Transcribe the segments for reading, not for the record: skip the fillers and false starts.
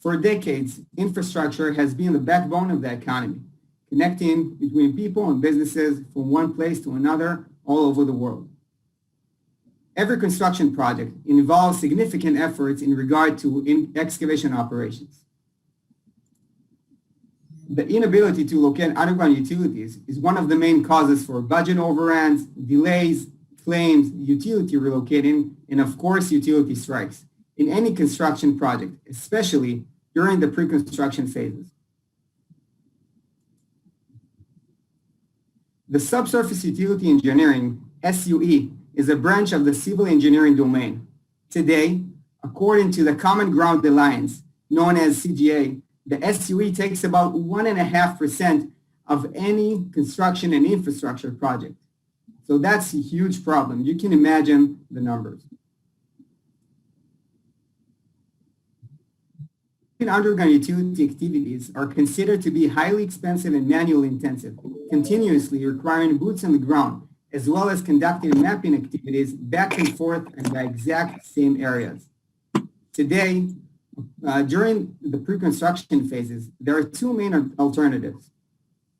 For decades, infrastructure has been the backbone of the economy, connecting between people and businesses from one place to another all over the world. Every construction project involves significant efforts in regard to excavation operations. The inability to locate underground utilities is one of the main causes for budget overruns, delays, claims, utility relocating, and of course, utility strikes in any construction project, especially during the pre-construction phases. The subsurface utility engineering, SUE, is a branch of the civil engineering domain. Today, according to the Common Ground Alliance, known as CGA, the SUE takes about 1.5% of any construction and infrastructure project. So that's a huge problem. You can imagine the numbers. Underground utility activities are considered to be highly expensive and manual intensive, continuously requiring boots on the ground, as well as conducting mapping activities back and forth in the exact same areas. Today, during the pre-construction phases, there are two main alternatives.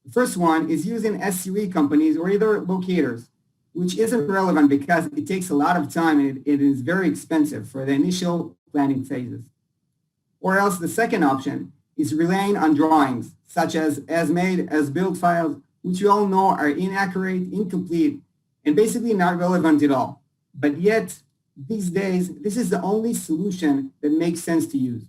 The first one is using SUE companies or either locators, which isn't relevant because it takes a lot of time and it is very expensive for the initial planning phases. Or else the second option is relying on drawings, such as made, as-built files, which we all know are inaccurate, incomplete, and basically not relevant at all. But yet, these days, this is the only solution that makes sense to use.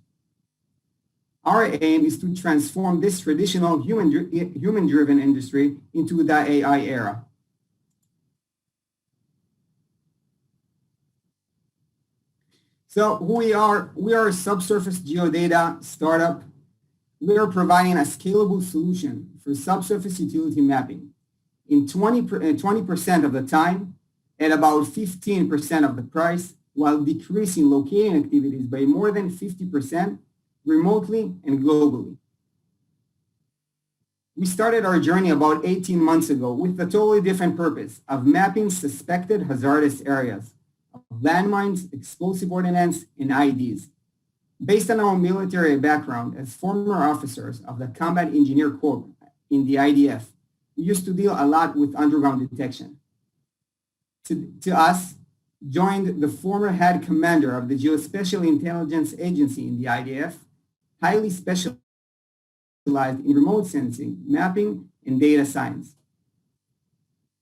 Our aim is to transform this traditional human-driven industry into the AI era. So who we are a subsurface geodata startup. We are providing a scalable solution for subsurface utility mapping in 20% of the time at about 15% of the price, while decreasing locating activities by more than 50% remotely and globally. We started our journey about 18 months ago with a totally different purpose of mapping suspected hazardous areas, landmines, explosive ordnance, and IEDs. Based on our military background as former officers of the Combat Engineer Corps in the IDF, we used to deal a lot with underground detection. To us, joined the former head commander of the Geospatial Intelligence Agency in the IDF, highly specialized in remote sensing, mapping, and data science.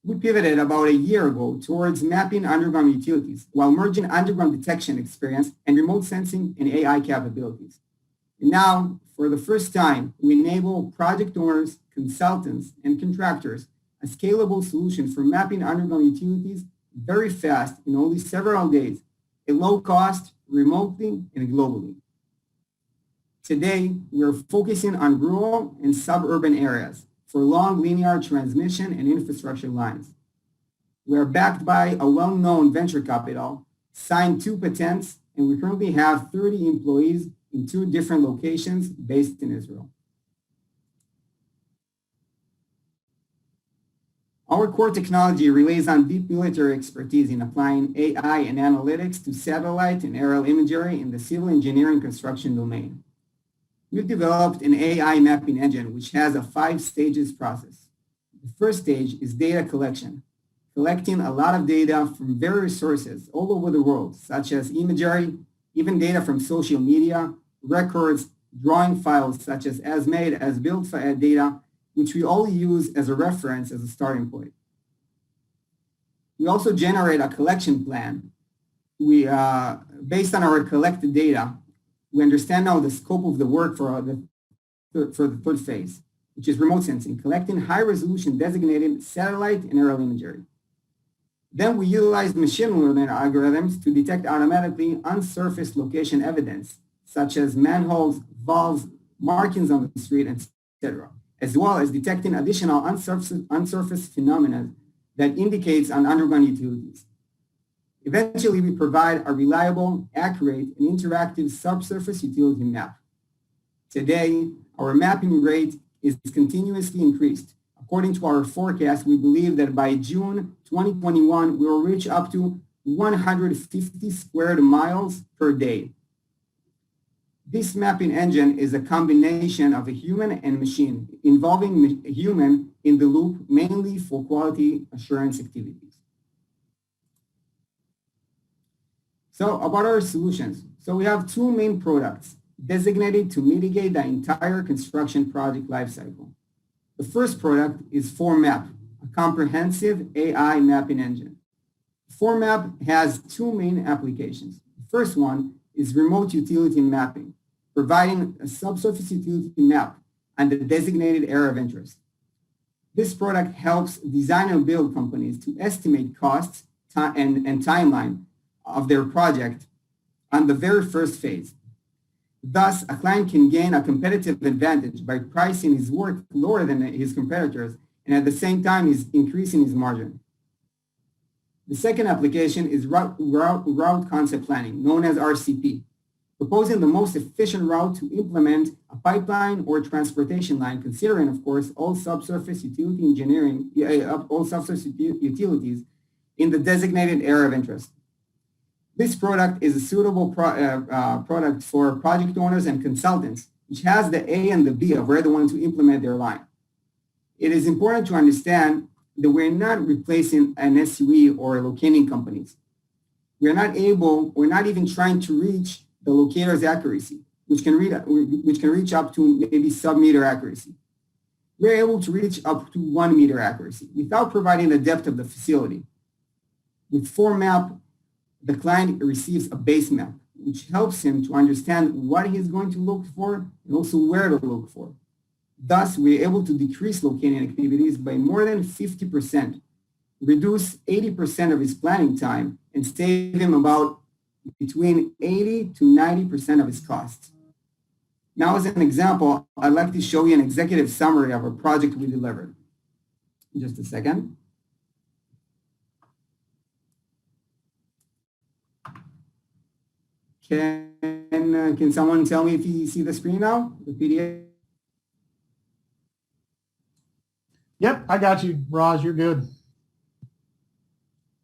We pivoted about a year ago towards mapping underground utilities while merging underground detection experience and remote sensing and AI capabilities. And now, for the first time, we enable project owners, consultants, and contractors a scalable solution for mapping underground utilities very fast in only several days, at low cost, remotely, and globally. Today, we're focusing on rural and suburban areas for long linear transmission and infrastructure lines. We are backed by a well-known venture capital, signed 2 patents, and we currently have 30 employees in 2 different locations based in Israel. Our core technology relies on deep military expertise in applying AI and analytics to satellite and aerial imagery in the civil engineering construction domain. We've developed an AI mapping engine which has a 5 stages process. The first stage is data collection, collecting a lot of data from various sources all over the world, such as imagery, even data from social media, records, drawing files such as made, as-built data, which we all use as a reference as a starting point. We also generate a collection plan. Based on our collected data, we understand now the scope of the work for the third phase, which is remote sensing, collecting high-resolution designated satellite and aerial imagery. Then we utilize machine learning algorithms to detect automatically unsurfaced location evidence, such as manholes, valves, markings on the street, etc., as well as detecting additional unsurfaced phenomena that indicates on underground utilities. Eventually, we provide a reliable, accurate, and interactive subsurface utility map. Today, our mapping rate is continuously increased. According to our forecast, we believe that by June 2021, we will reach up to 150 square miles per day. This mapping engine is a combination of a human and machine, involving a human in the loop mainly for quality assurance activities. So about our solutions. So we have two main products designated to mitigate the entire construction project lifecycle. The first product is FormMap, a comprehensive AI mapping engine. FormMap has two main applications. The first one is remote utility mapping, providing a subsurface utility map and the designated area of interest. This product helps design and build companies to estimate costs and timeline of their project on the very first phase. Thus, a client can gain a competitive advantage by pricing his work lower than his competitors, and at the same time, he's increasing his margin. The second application is route concept planning, known as RCP, proposing the most efficient route to implement a pipeline or transportation line, considering, of course, all subsurface utility engineering, all subsurface utilities in the designated area of interest. This product is a suitable product for project owners and consultants, which has the A and the B of where they want to implement their line. It is important to understand that we're not replacing an SUE or locating companies. We're not even trying to reach the locator's accuracy, which can reach up to maybe sub-meter accuracy. We're able to reach up to 1 meter accuracy without providing the depth of the facility. With FormMap, the client receives a base map, which helps him to understand what he's going to look for and also where to look for. Thus, we're able to decrease locating activities by more than 50%, reduce 80% of his planning time, and save him about between 80 to 90% of his costs. Now, as an example, I'd like to show you an executive summary of a project we delivered. Just a second. Can someone tell me if you see the screen now, the PDF? Yep, I got you, Raj. You're good.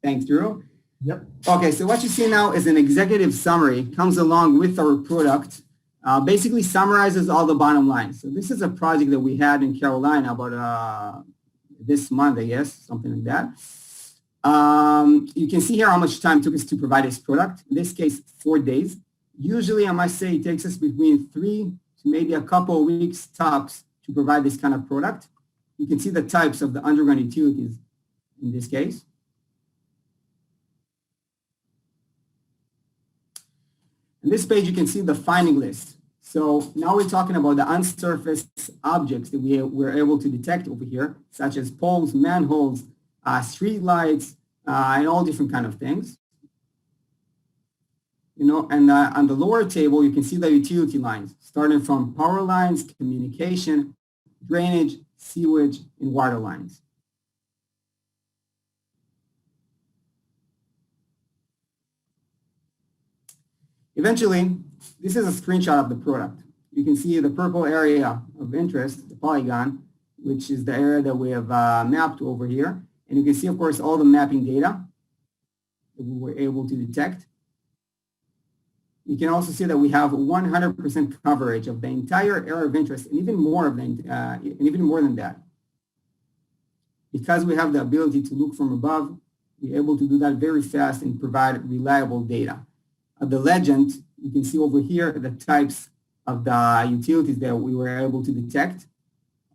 Thanks, Drew. Yep. Okay, so what you see now is an executive summary, comes along with our product, basically summarizes all the bottom lines. So this is a project that we had in Carolina about this month, I guess, something like that. You can see here how much time it took us to provide this product. In this case, 4 days. Usually, I must say, it takes us between 3 to maybe a couple of weeks tops to provide this kind of product. You can see the types of the underground utilities in this case. In this page, you can see the finding list. So now we're talking about the unsurfaced objects that we were able to detect over here, such as poles, manholes, street lights, and all different kind of things. And on the lower table, you can see the utility lines, starting from power lines, communication, drainage, sewage, and water lines. Eventually, this is a screenshot of the product. You can see the purple area of interest, the polygon, which is the area that we have mapped over here. And you can see, of course, all the mapping data that we were able to detect. You can also see that we have 100% coverage of the entire area of interest, and even more than that. Because we have the ability to look from above, we're able to do that very fast and provide reliable data. The legend, you can see over here the types of the utilities that we were able to detect.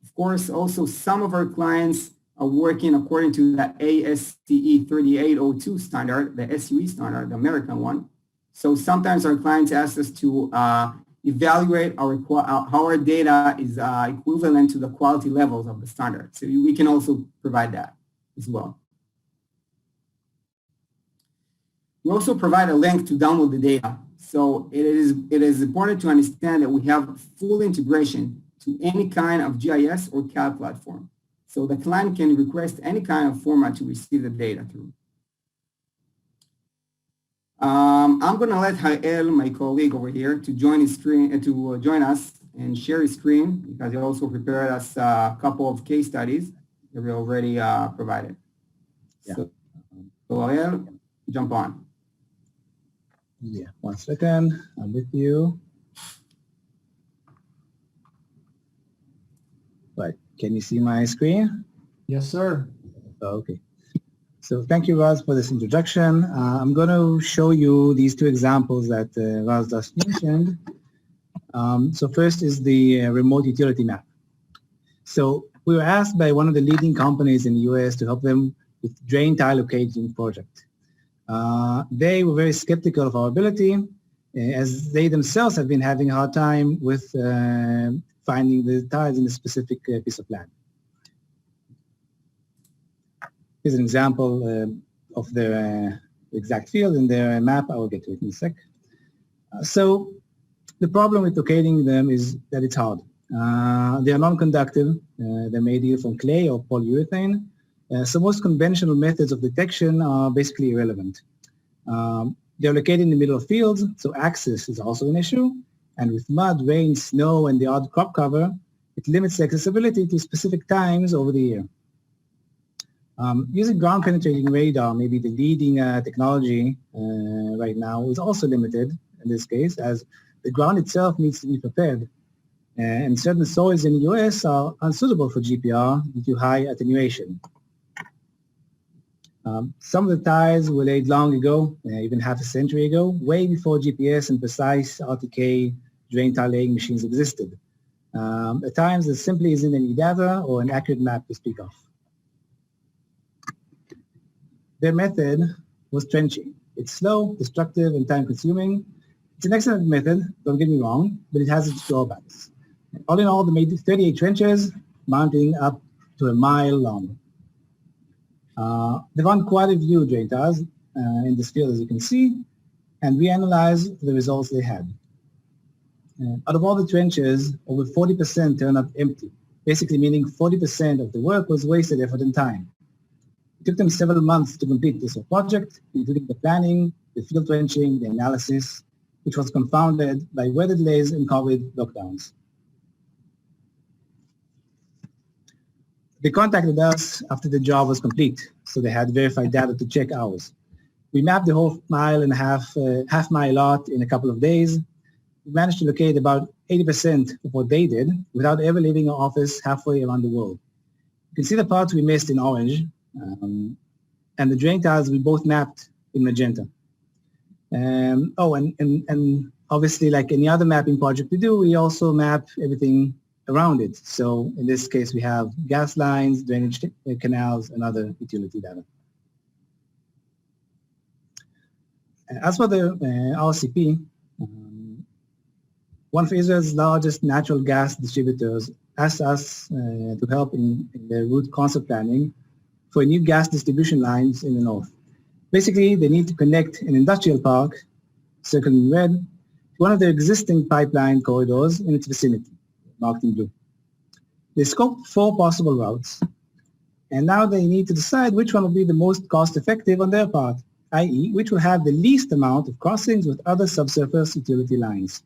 Of course, also some of our clients are working according to the ASCE 3802 standard, the SUE standard, the American one. So sometimes our clients ask us to evaluate how our data is equivalent to the quality levels of the standard. So we can also provide that as well. We also provide a link to download the data. So it is important to understand that we have full integration to any kind of GIS or CAD platform. So the client can request any kind of format to receive the data through. I'm going to let Hael, my colleague over here, to join us and share his screen, because he also prepared us a couple of case studies that we already provided. Yeah. So Hael, jump on. Yeah, 1 second. I'm with you. Right. Can you see my screen? Yes, sir. Okay. So thank you, Raz, for this introduction. I'm going to show you these two examples that Raz just mentioned. So first is the remote utility map. So we were asked by one of the leading companies in the US to help them with drain tile locating project. They were very skeptical of our ability, as they themselves have been having a hard time with finding the tiles in a specific piece of land. Here's an example of their exact field in their map. I will get to it in a sec. So the problem with locating them is that it's hard. They are non-conductive. They're made either from clay or polyurethane. So most conventional methods of detection are basically irrelevant. They're located in the middle of fields, so access is also an issue. And with mud, rain, snow, and the odd crop cover, it limits accessibility to specific times over the year. Using ground-penetrating radar, maybe the leading technology right now, is also limited in this case, as the ground itself needs to be prepared. And certain soils in the US are unsuitable for GPR due to high attenuation. Some of the tiles were laid long ago, even half a century ago, way before GPS and precise RTK drain tile laying machines existed. At times, there simply isn't any data or an accurate map to speak of. Their method was trenching. It's slow, destructive, and time-consuming. It's an excellent method, don't get me wrong, but it has its drawbacks. All in all, they made 38 trenches, mounting up to a mile long. They run quite a few drain tiles in this field, as you can see, and we analyzed the results they had. Out of all the trenches, over 40% turned up empty, basically meaning 40% of the work was wasted effort and time. It took them several months to complete this project, including the planning, the field trenching, the analysis, which was confounded by weather delays and COVID lockdowns. They contacted us after the job was complete, so they had verified data to check ours. We mapped the whole mile and a half mile lot in a couple of days. We managed to locate about 80% of what they did without ever leaving our office halfway around the world. You can see the parts we missed in orange, and the drain tiles we both mapped in magenta. And obviously, like any other mapping project we do, we also map everything around it. So in this case, we have gas lines, drainage canals, and other utility data. As for the RCP, one of Israel's largest natural gas distributors asked us to help in the route concept planning for new gas distribution lines in the north. Basically, they need to connect an industrial park, circled in red, to one of their existing pipeline corridors in its vicinity, marked in blue. They scoped 4 possible routes, and now they need to decide which one will be the most cost-effective on their part, i.e., which will have the least amount of crossings with other subsurface utility lines.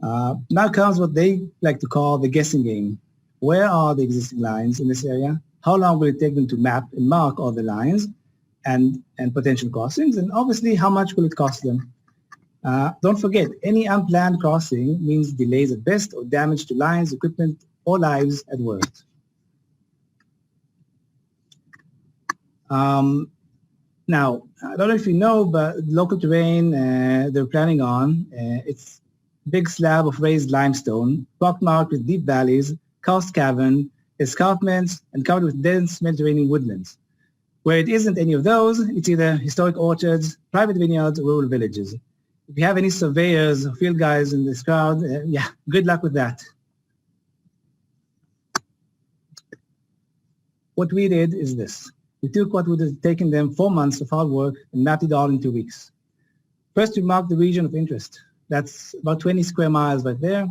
Now comes what they like to call the guessing game. Where are the existing lines in this area? How long will it take them to map and mark all the lines and potential crossings? And obviously, how much will it cost them? Don't forget, any unplanned crossing means delays at best or damage to lines, equipment, or lives at worst. Now, I don't know if you know, but local terrain they're planning on, it's a big slab of raised limestone, pockmarked with deep valleys, karst cavern, escarpments, and covered with dense Mediterranean woodlands. Where it isn't any of those, it's either historic orchards, private vineyards, or rural villages. If you have any surveyors or field guys in this crowd, yeah, good luck with that. What we did is this. We took what would have taken them 4 months of hard work and mapped it all in 2 weeks. First, we marked the region of interest. That's about 20 square miles right there.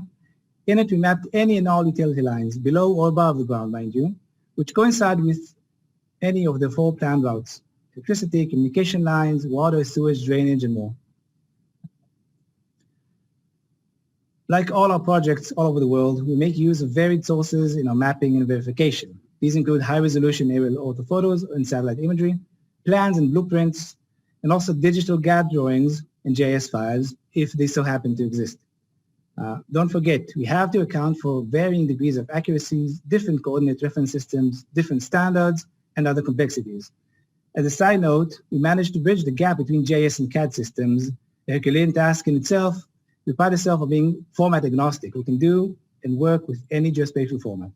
In it, we mapped any and all utility lines, below or above the ground, mind you, which coincide with any of the 4 planned routes: electricity, communication lines, water, sewage, drainage, and more. Like all our projects all over the world, we make use of varied sources in our mapping and verification. These include high-resolution aerial orthophotos and satellite imagery, plans and blueprints, and also digital GAD drawings and GIS files, if they so happen to exist. Don't forget, we have to account for varying degrees of accuracies, different coordinate reference systems, different standards, and other complexities. As a side note, we managed to bridge the gap between GIS and CAD systems, a Herculean task in itself. We pride ourselves on being format agnostic. We can do and work with any geospatial format.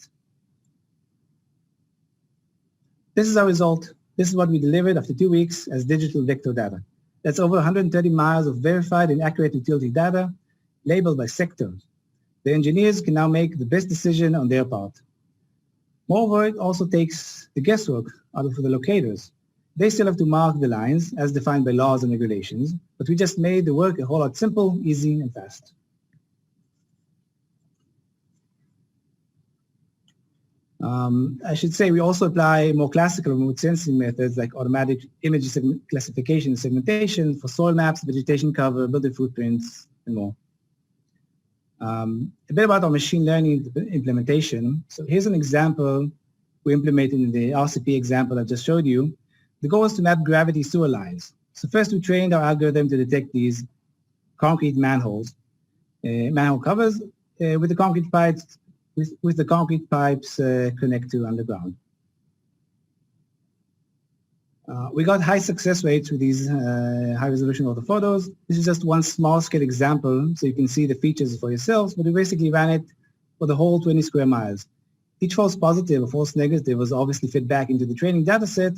This is our result. This is what we delivered after 2 weeks as digital vector data. That's over 130 miles of verified and accurate utility data labeled by sectors. The engineers can now make the best decision on their part. Moreover, it also takes the guesswork out of the locators. They still have to mark the lines as defined by laws and regulations, but we just made the work a whole lot simple, easy, and fast. I should say we also apply more classical remote sensing methods like automatic image classification and segmentation for soil maps, vegetation cover, building footprints, and more. A bit about our machine learning implementation. So here's an example we implemented in the RCP example I just showed you. The goal is to map gravity sewer lines. So first we trained our algorithm to detect these concrete manholes, manhole covers with the concrete pipes connect to underground. We got high success rates with these high resolution auto photos. This is just one small scale example, so you can see the features for yourselves, but we basically ran it for the whole 20 square miles. Each false positive or false negative was obviously fed back into the training data set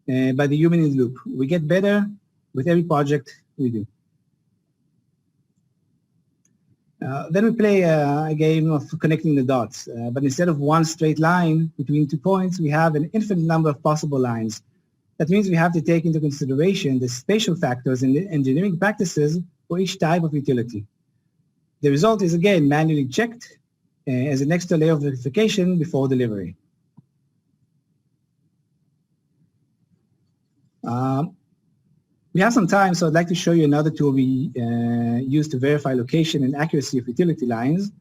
by the human in the loop. We get better with every project we do. Then we play a game of connecting the dots, but instead of one straight line between 2 points, we have an infinite number of possible lines. That means we have to take into consideration the spatial factors in the engineering practices for each type of utility. The result is again manually checked as an extra layer of verification before delivery. We have some time, so I'd like to show you another tool we use to verify location and accuracy of utility lines.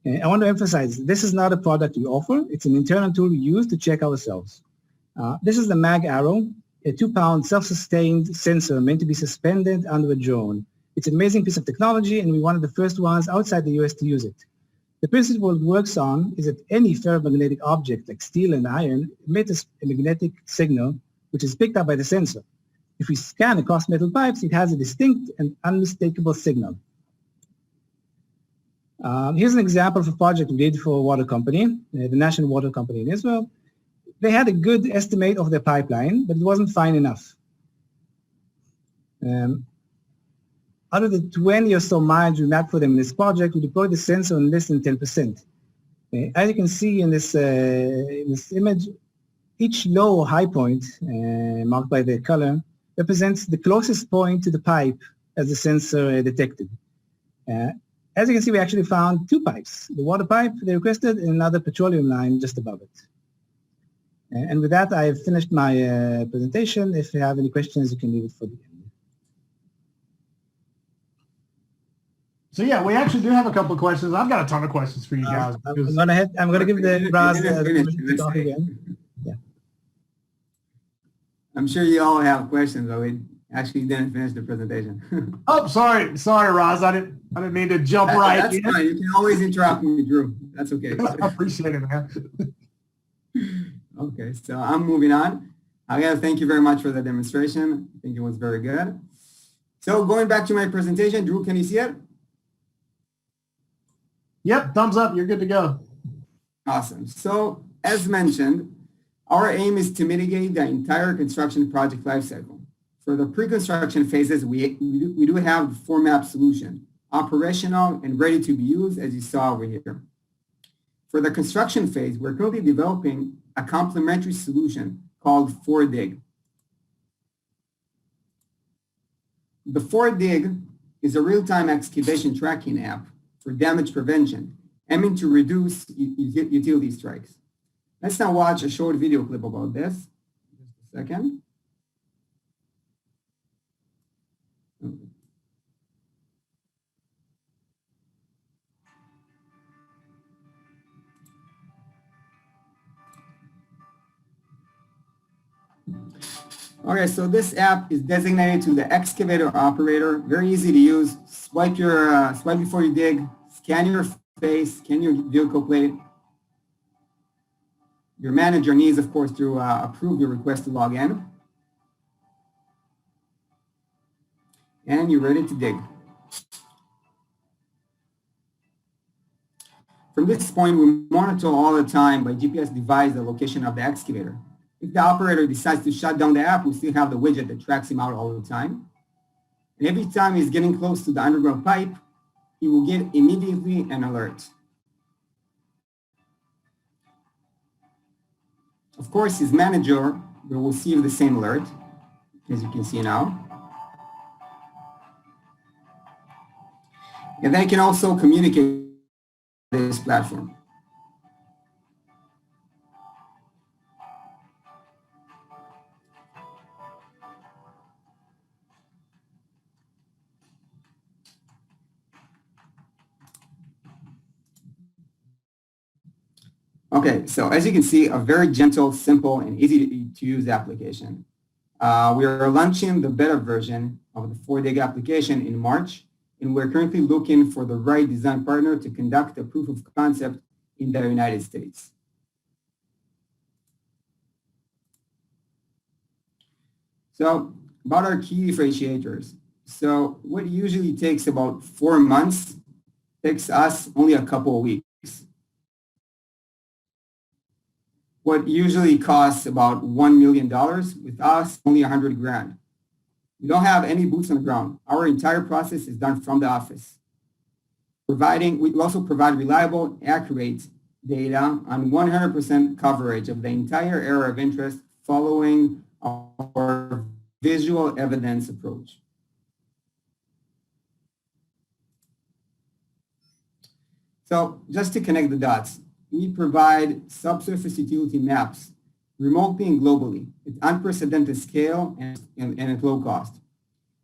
I want to emphasize, this is not a product we offer. It's an internal tool we use to check ourselves. This is the MagArrow, a 2-pound self-sustained sensor meant to be suspended under a drone. It's an amazing piece of technology, and we're one of the first ones outside the US to use it. The principle it works on is that any ferromagnetic object like steel and iron emits a magnetic signal which is picked up by the sensor. If we scan across metal pipes, it has a distinct and unmistakable signal. Here's an example of a project we did for a water company, the National Water Company in Israel. They had a good estimate of their pipeline, but it wasn't fine enough. Out of the 20 or so miles we mapped for them in this project, we deployed the sensor on less than 10%. As you can see in this image, each low or high point, marked by the color, represents the closest point to the pipe as the sensor detected. As you can see, we actually found 2 pipes, the water pipe they requested and another petroleum line just above it. And with that, I have finished my presentation. If you have any questions, you can leave it for the end. So yeah, we actually do have a couple of questions. I've got a ton of questions for you guys. I'm going to give the Raz the talk again. Yeah. I'm sure you all have questions, but we actually didn't finish the presentation. Oh, sorry, Raz. I didn't mean to jump right That's in. fine. You can always interrupt me, Drew. That's okay. I appreciate it, man. Okay, so I'm moving on. Again, thank you very much for the demonstration. I think it was very good. So going back to my presentation, Drew, can you see it? Yep, thumbs up. You're good to go. Awesome. So as mentioned, our aim is to mitigate the entire construction project lifecycle. For the pre-construction phases, we do have the 4-map solution, operational and ready to be used, as you saw over here. For the construction phase, we're currently developing a complementary solution called 4Dig. The 4Dig is a real-time excavation tracking app for damage prevention, aiming to reduce utility strikes. Let's now watch a short video clip about this. Just a second. Okay. Okay, so this app is designated to the excavator operator. Very easy to use. Swipe before you dig, scan your face, scan your vehicle plate. Your manager needs, of course, to approve your request to log in. And you're ready to dig. From this point, we monitor all the time by GPS device the location of the excavator. If the operator decides to shut down the app, we still have the widget that tracks him out all the time. And every time he's getting close to the underground pipe, he will get immediately an alert. Of course, his manager will receive the same alert, as you can see now. And they can also communicate with this platform. Okay, so as you can see, a very gentle, simple, and easy to use application. We are launching the beta version of the 4Dig application in March, and we're currently looking for the right design partner to conduct a proof of concept in the United States. So about our key differentiators. So what usually takes about 4 months takes us only a couple of weeks. What usually costs about $1 million, with us only 100 grand. We don't have any boots on the ground. Our entire process is done from the office. We also provide reliable, accurate data on 100% coverage of the entire area of interest following our visual evidence approach. So just to connect the dots, we provide subsurface utility maps remotely and globally at unprecedented scale and at low cost.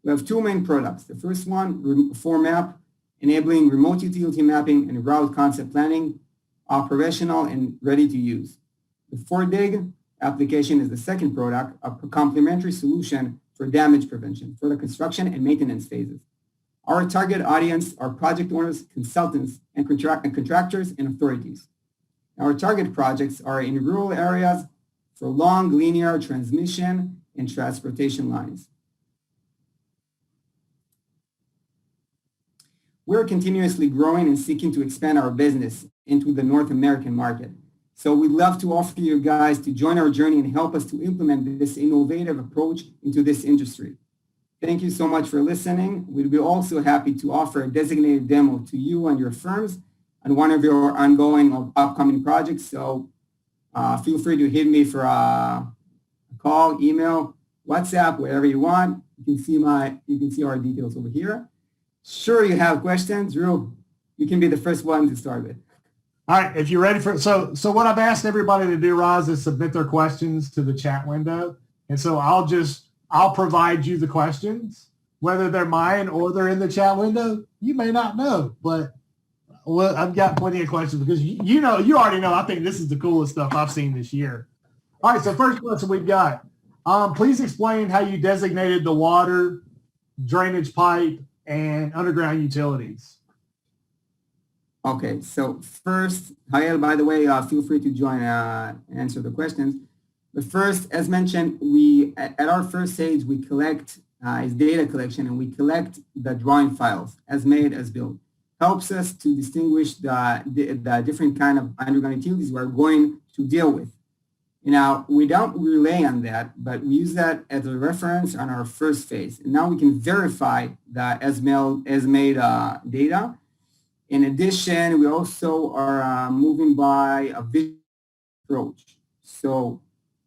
We have 2 main products. The first one, 4Map, enabling remote utility mapping and route concept planning, operational and ready to use. The 4Dig application is the second product, a complementary solution for damage prevention for the construction and maintenance phases. Our target audience are project owners, consultants, and contractors and authorities. Our target projects are in rural areas for long linear transmission and transportation lines. We're continuously growing and seeking to expand our business into the North American market. So we'd love to offer you guys to join our journey and help us to implement this innovative approach into this industry. Thank you so much for listening. We'd be also happy to offer a designated demo to you and your firms on one of your ongoing or upcoming projects. So feel free to hit me for a call, email, WhatsApp, whatever you want. You can see our details over here. Sure, you have questions, Drew. You can be the first one to start with. All right, if you're ready for so what I've asked everybody to do, Roz, is submit their questions to the chat window. And so I'll provide you the questions, whether they're mine or they're in the chat window. You may not know, but I've got plenty of questions because you already know I think this is the coolest stuff I've seen this year. All right, so first question we've got. Please explain how you designated the water, drainage pipe, and underground utilities. Okay, so first, Hayel, by the way, feel free to join and answer the questions. But first, as mentioned, at our first stage, we collect is data collection, and we collect the drawing files as made, as built. Helps us to distinguish the different kind of underground utilities we're going to deal with. Now, we don't rely on that, but we use that as a reference on our first phase. And now we can verify the as-made data. In addition, we also are moving by a visual approach. So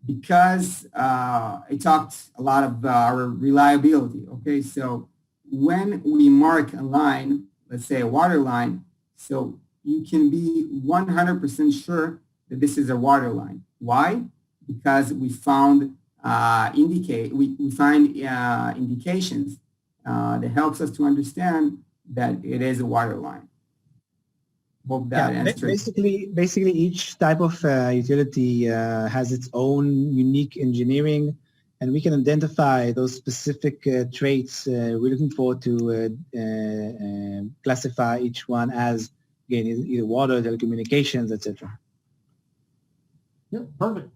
because I talked a lot of our reliability, okay? So when we mark a line, let's say a water line, so you can be 100% sure that this is a water line. Why? Because we found indications that helps us to understand that it is a water line. Hope that answers. Basically, each type of utility has its own unique engineering, and we can identify those specific traits we're looking for to classify each one as again, either water, telecommunications, etc. Yeah, perfect.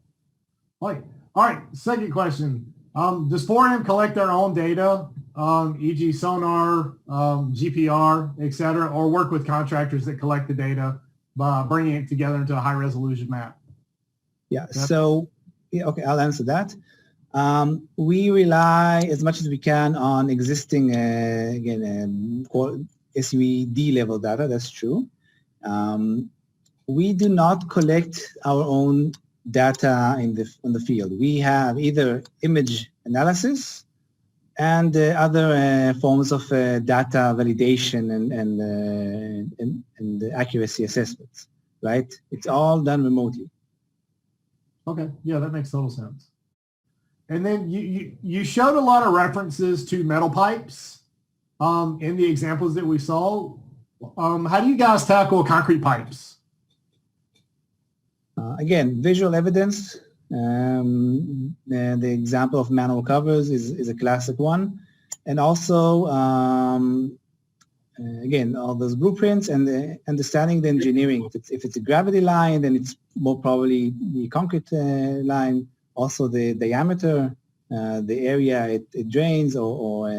All right, second question. Does 4M collect their own data, e.g. sonar, GPR, et cetera, or work with contractors that collect the data by bringing it together into a high-resolution map? Yeah, so, yeah, okay, I'll answer that. We rely as much as we can on existing, again, SUED level data, that's true. We do not collect our own data in the field. We have either image analysis and other forms of data validation and accuracy assessments, right? It's all done remotely. Okay, yeah, that makes total sense. And then you showed a lot of references to metal pipes in the examples that we saw. How do you guys tackle concrete pipes? Again, visual evidence. The example of manhole covers is a classic one. And also, again, all those blueprints and understanding the engineering. If it's a gravity line, then it's more probably the concrete line. Also the diameter, the area it drains, or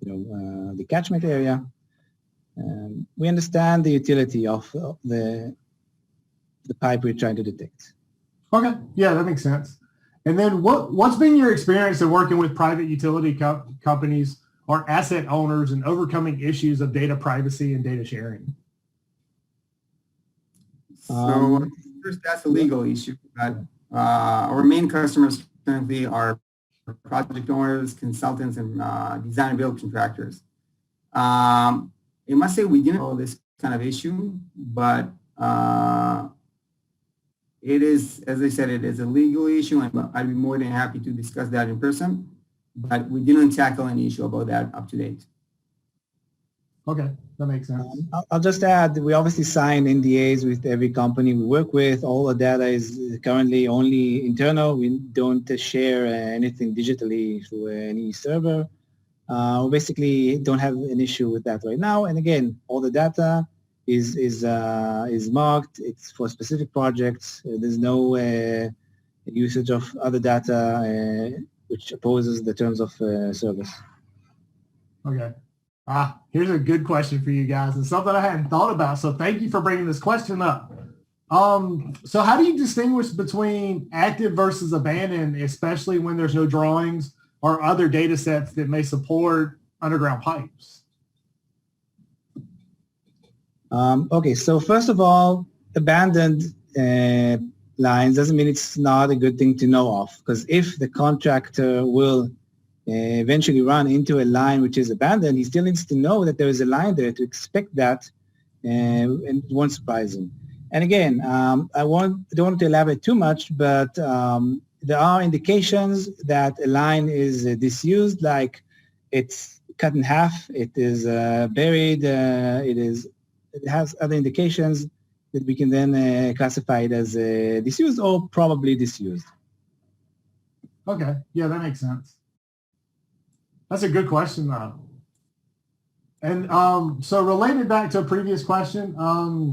the catchment area. We understand the utility of the pipe we're trying to detect. Okay, yeah, that makes sense. And then what's been your experience of working with private utility companies or asset owners and overcoming issues of data privacy and data sharing? So first, that's a legal issue. But our main customers currently are project owners, consultants, and design and build contractors. I must say we didn't know this kind of issue, but it is, as I said, it is a legal issue, and I'd be more than happy to discuss that in person, but we didn't tackle any issue about that up to date. Okay, that makes sense. I'll just add, we obviously sign NDAs with every company we work with. All the data is currently only internal. We don't share anything digitally through any server. We basically don't have an issue with that right now. And again, all the data is marked. It's for specific projects. There's no usage of other data which opposes the terms of service. Okay. Here's a good question for you guys. It's something I hadn't thought about. So thank you for bringing this question up. So how do you distinguish between active versus abandoned, especially when there's no drawings or other data sets that may support underground pipes? Okay, so first of all, abandoned lines doesn't mean it's not a good thing to know of, because if the contractor will eventually run into a line which is abandoned, he still needs to know that there is a line there, to expect that, and it won't surprise him. And again, I don't want to elaborate too much, but there are indications that a line is disused, like it's cut in half, it is buried, it has other indications that we can then classify it as disused or probably disused. Okay, yeah, that makes sense. That's a good question, though. And so related back to a previous question, how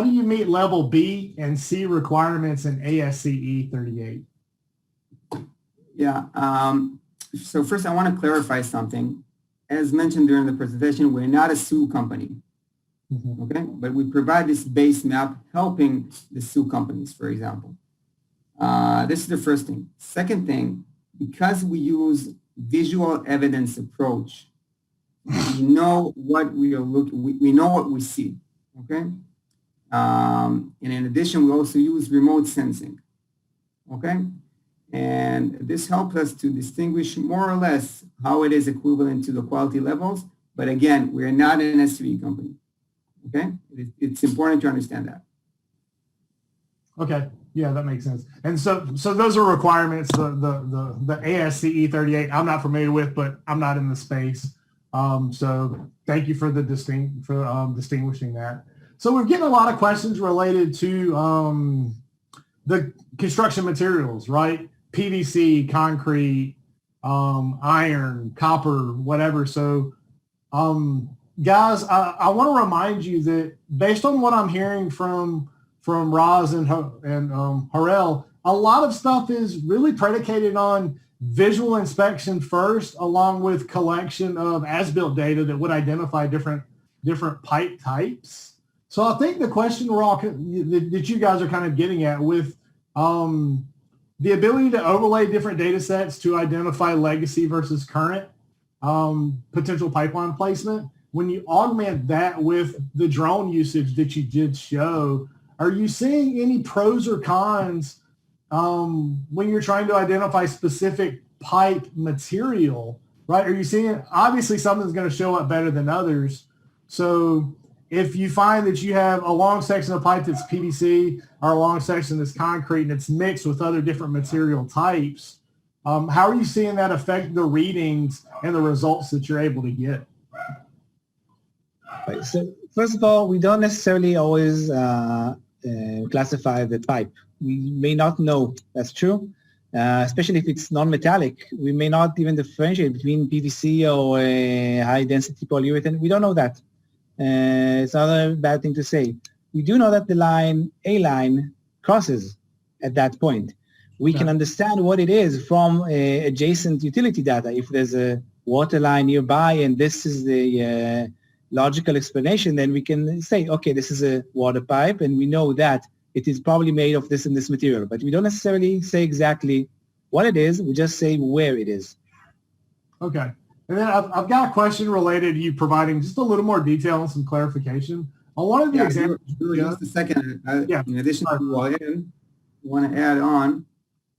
do you meet level B and C requirements in ASCE 38? Yeah, so first I want to clarify something. As mentioned during the presentation, we're not a SUE company, okay? But we provide this base map helping the SUE companies, for example. This is the first thing. Second thing, because we use visual evidence approach, we know what we are looking, we know what we see, okay? And in addition, we also use remote sensing, okay? And this helps us to distinguish more or less how it is equivalent to the quality levels. But again, we're not an SUE company, okay? It's important to understand that. Okay, yeah, that makes sense. And so those are requirements, the ASCE 38, I'm not familiar with, but I'm not in the space. So thank you for the distinguishing that. So we're getting a lot of questions related to the construction materials, right? PVC, concrete, iron, copper, whatever. So Guys, I want to remind you that based on what I'm hearing from Roz and Harel, a lot of stuff is really predicated on visual inspection first, along with collection of as-built data that would identify different pipe types. So I think the question that you guys are kind of getting at with the ability to overlay different data sets to identify legacy versus current potential pipeline placement, when you augment that with the drone usage that you did show, are you seeing any pros or cons when you're trying to identify specific pipe material, right? Are you seeing, obviously something's going to show up better than others. So if you find that you have a long section of pipe that's PVC or a long section that's concrete and it's mixed with other different material types, how are you seeing that affect the readings and the results that you're able to get? Right. So first of all, we don't necessarily always classify the type. We may not know. That's true. Especially if it's non-metallic, we may not even differentiate between PVC or high-density polyurethane. We don't know that. It's not a bad thing to say. We do know that the A line crosses at that point. We can understand what it is from adjacent utility data. If there's a water line nearby and this is the logical explanation, then we can say, okay, this is a water pipe, and we know that it is probably made of this and this material. But we don't necessarily say exactly what it is. We just say where it is. Okay. And then I've got a question related to you providing just a little more detail and some clarification on one of the examples. Just a second. In addition to what I want to add on.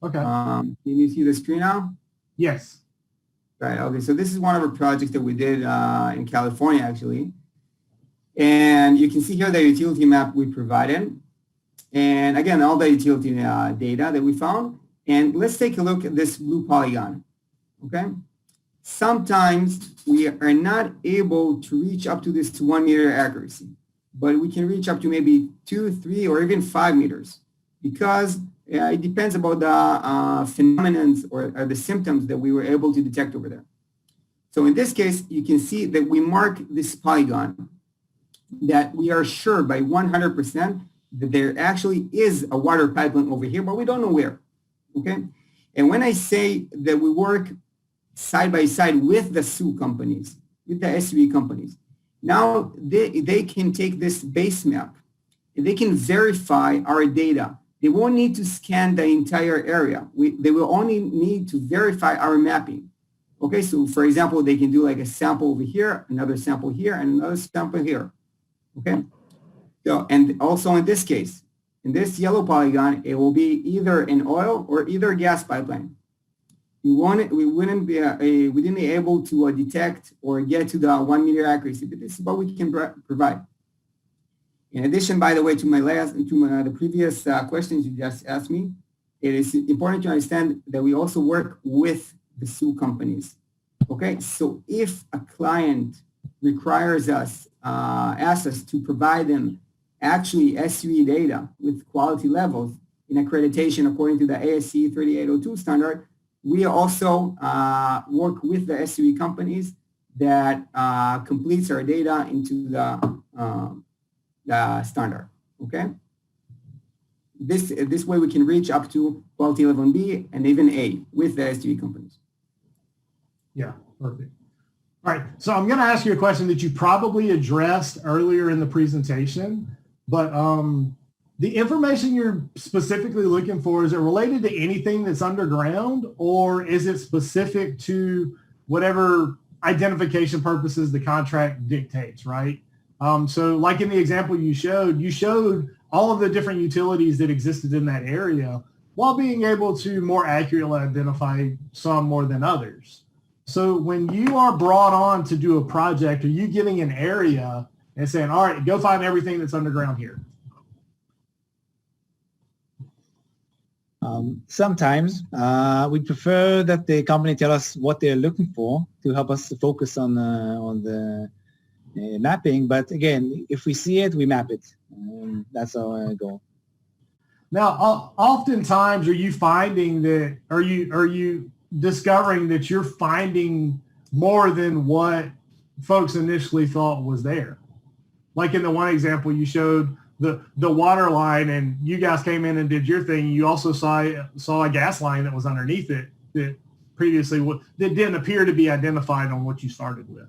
Okay. Can you see the screen now? Yes. Right. Okay. So this is one of our projects that we did in California, actually. And you can see here the utility map we provided. And again, all the utility data that we found. And let's take a look at this blue polygon. Okay. Sometimes we are not able to reach up to this 1 meter accuracy, but we can reach up to maybe 2, 3, or even 5 meters because it depends about the phenomena or the symptoms that we were able to detect over there. So in this case, you can see that we mark this polygon that we are sure by 100% that there actually is a water pipeline over here, but we don't know where, okay? And when I say that we work side by side with the SU companies, with the SUE companies, now they can take this base map and they can verify our data. They won't need to scan the entire area. They will only need to verify our mapping. Okay, so for example, they can do like a sample over here, another sample here, and another sample here. Okay, so and also in this case, in this yellow polygon, it will be either an oil or either we didn't be able to detect or get to the 1 meter accuracy, but this is what we can provide. In addition, by the way, to the previous questions you just asked me, it is important to understand that we also work with the SU companies. Okay, so if a client requires us, asks us to provide them actually SUE data with quality levels in accreditation according to the ASC 3802 standard, we also work with the SUE companies that completes our data into the standard, okay? This way we can reach up to quality level B and even A with the SUE companies. Yeah, perfect. All right, so I'm gonna ask you a question that you probably addressed earlier in the presentation, but the information you're specifically looking for, is it related to anything that's underground, or is it specific to whatever identification purposes the contract dictates, right? So like in the example you showed all of the different utilities that existed in that area while being able to more accurately identify some more than others. So when you are brought on to do a project, are you giving an area and saying, all right, go find everything that's underground here? Sometimes we prefer that the company tell us what they're looking for to help us focus on the mapping. But again, if we see it, we map it. That's our goal. Now, oftentimes, are you finding that? Are you discovering that you're finding more than what folks initially thought was there. Like in the one example you showed, the water line, and you guys came in and did your thing. You also saw a gas line that was underneath it that previously that didn't appear to be identified on what you started with.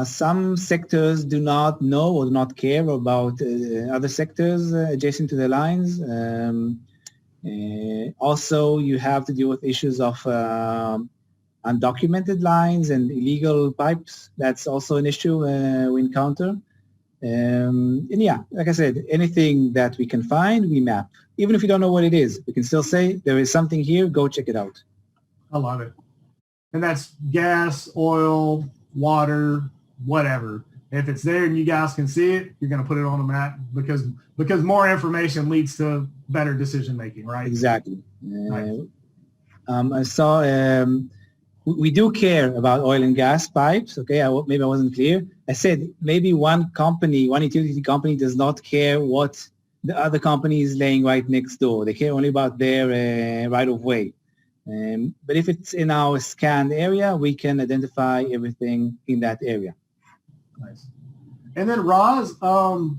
Some sectors do not know or do not care about other sectors adjacent to the lines. Also, you have to deal with issues of undocumented lines and illegal pipes. That's also an issue we encounter. Like I said, anything that we can find, we map. Even if you don't know what it is, we can still say, there is something here, go check it out. I love it. And that's gas, oil, water, whatever. If it's there and you guys can see it, you're going to put it on a map because more information leads to better decision making, right? Exactly. Right. I saw we do care about oil and gas pipes. Okay, maybe I wasn't clear. I said maybe one utility company does not care what the other company is laying right next door. They care only about their right of way. But if it's in our scanned area, we can identify everything in that area. Nice. And then Roz,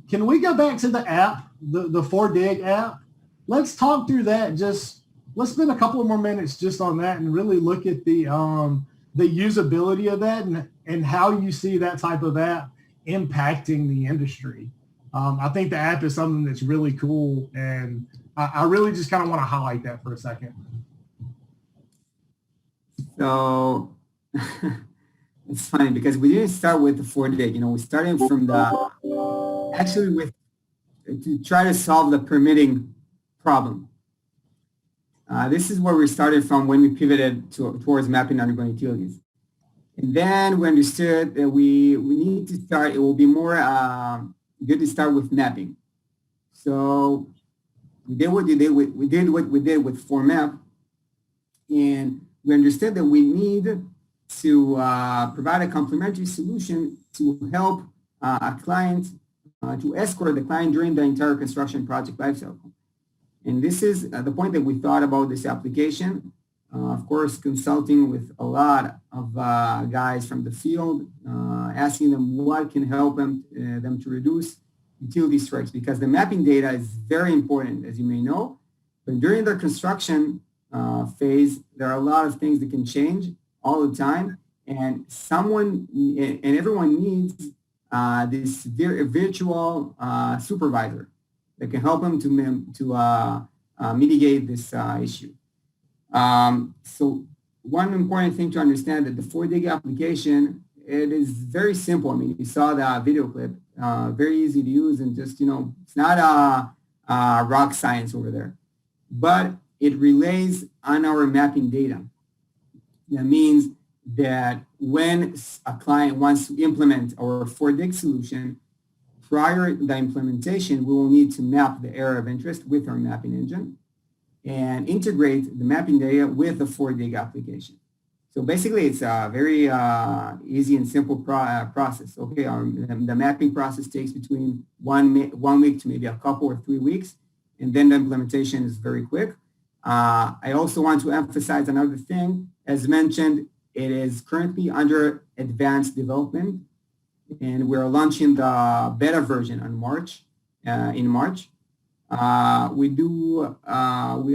can we go back to the app, the 4Dig app? Let's talk through that. Let's spend a couple of more minutes just on that and really look at the usability of that and how you see that type of app impacting the industry. I think the app is something that's really cool, and I really just kind of want to highlight that for a second. So it's funny because we didn't start with the 4Dig. We started from to try to solve the permitting problem. This is where we started from when we pivoted towards mapping underground utilities. And then we understood that we need to start, it will be more good to start with mapping. So we did what we did with 4Map, and we understood that we need to provide a complementary solution to help a client, to escort the client during the entire construction project lifecycle. And this is the point that we thought about this application. Of course, consulting with a lot of guys from the field, asking them what can help them to reduce utility strikes, because the mapping data is very important, as you may know. But during the construction phase, there are a lot of things that can change all the time, and everyone needs this virtual supervisor that can help them to mitigate this issue. So one important thing to understand that the 4Dig application, it is very simple. I mean, you saw the video clip, very easy to use, and just, it's not rock science over there, but it relays on our mapping data. That means that when a client wants to implement our 4Dig solution, prior to the implementation, we will need to map the area of interest with our mapping engine and integrate the mapping data with the 4Dig application. So basically, it's a very easy and simple process. Okay, the mapping process takes between one week to maybe a couple or 3 weeks, and then the implementation is very quick. I also want to emphasize another thing. As mentioned, it is currently under advanced development, and we're launching the beta version in March. We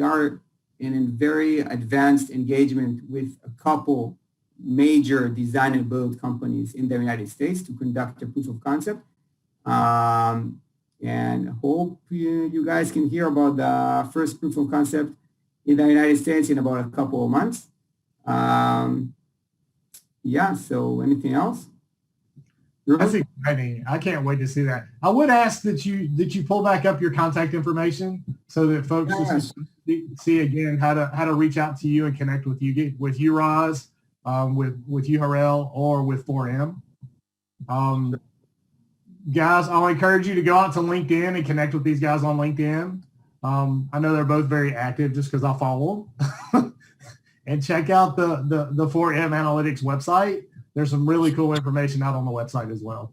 are in a very advanced engagement with a couple major design and build companies in the United States to conduct a proof of concept. And hope you guys can hear about the first proof of concept in the United States in about a couple of months. So anything else? That's exciting. I can't wait to see that. I would ask that you pull back up your contact information so that folks just see again how to reach out to you and connect with you, Roz, with you, Harel, or with 4M. Guys, I'll encourage you to go out to LinkedIn and connect with these guys on LinkedIn. I know they're both very active just because I follow them. And check out the 4M Analytics website. There's some really cool information out on the website as well.